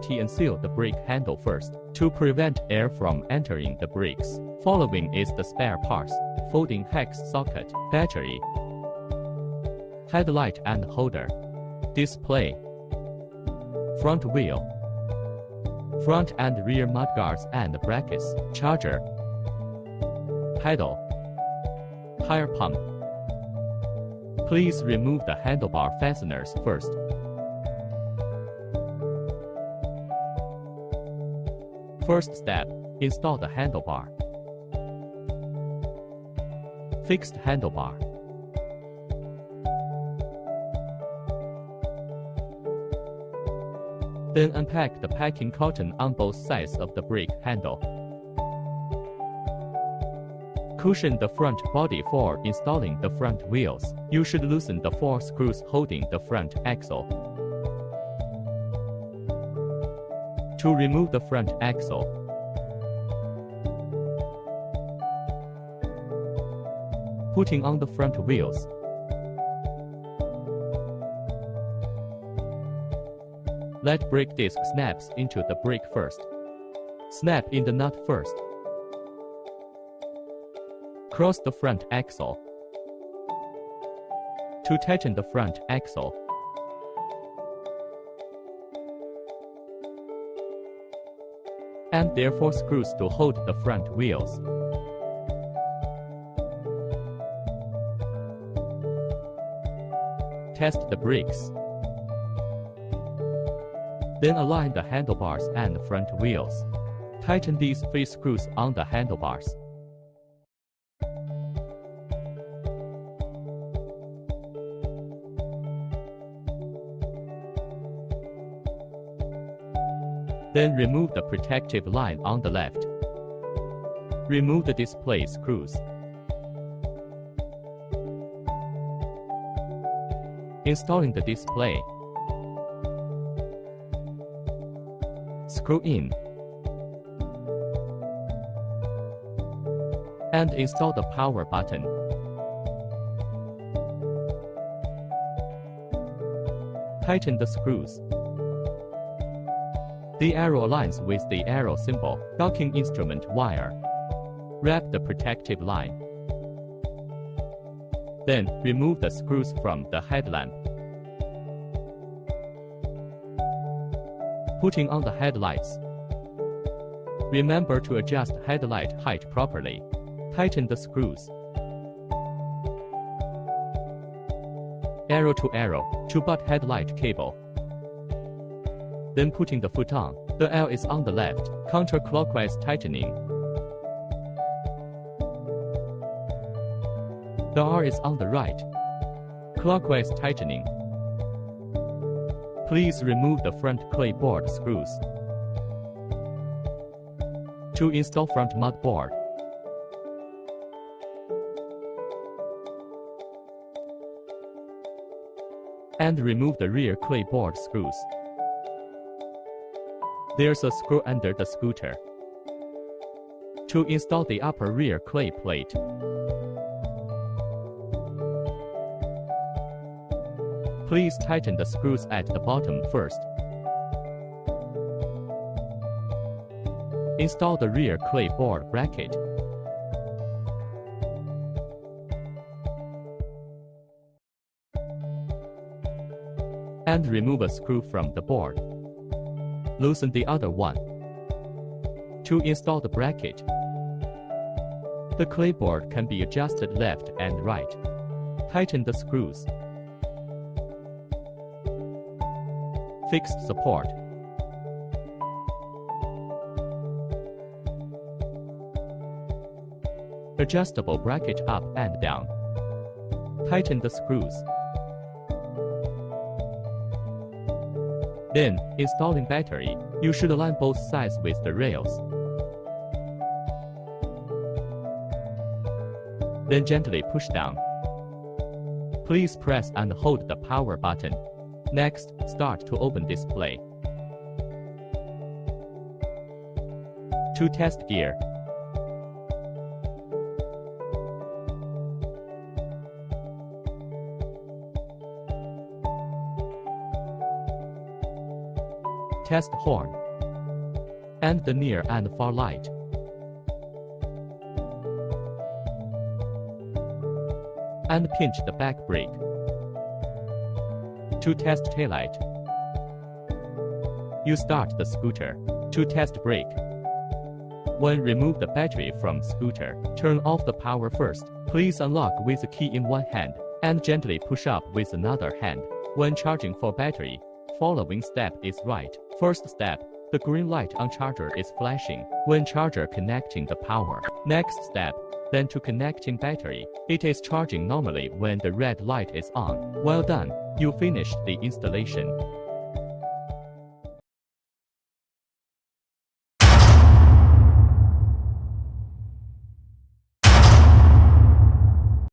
empty and seal the brake handle first to prevent air from entering the brakes. Following is the spare parts: folding hex socket, battery, headlight and holder, display, front wheel, front and rear mudguards and brackets, charger, pedal, tire pump. Please remove the handlebar fasteners first. First step, install the handlebar. Fixed handlebar. Then unpack the packing cotton on both sides of the brake handle. Cushion the front body for installing the front wheels. You should loosen the 4 screws holding the front axle. To remove the front axle, putting on the front wheels. Let brake disc snaps into the brake first. Snap in the nut first. Cross the front axle. To tighten the front axle, and there are 4 screws to hold the front wheels. Test the brakes. Then align the handlebars and front wheels. Tighten these 3 screws on the handlebars. Then remove the protective line on the left. Remove the display screws. Installing the display. Screw in. And install the power button. Tighten the screws. The arrow aligns with the arrow symbol. Docking instrument wire. Wrap the protective line. Then, remove the screws from the headlamp. Putting on the headlights. Remember to adjust headlight height properly. Tighten the screws. Arrow to arrow, to butt headlight cable. Then putting the foot on. The L is on the left, counterclockwise tightening. The R is on the right, clockwise tightening. Please remove the front clay board screws. To install front mud board. And remove the rear clay board screws. There's a screw under the scooter. To install the upper rear clay plate. Please tighten the screws at the bottom first. Install the rear clay board bracket. And remove a screw from the board. Loosen the other one. To install the bracket, the clay board can be adjusted left and right. Tighten the screws. Fixed support. Adjustable bracket up and down. Tighten the screws. Then, installing battery, you should align both sides with the rails. Then gently push down. Please press and hold the power button. Next, start to open display. To test gear. Test horn and the near and far light. And pinch the back brake. To test taillight, you start the scooter. To test brake, when remove the battery from scooter, turn off the power first. Please unlock with the key in one hand and gently push up with another hand. When charging for battery, following step is right. First step, the green light on charger is flashing when charger connecting the power. Next step, then to connecting battery, it is charging normally when the red light is on. Well done, you finished the installation.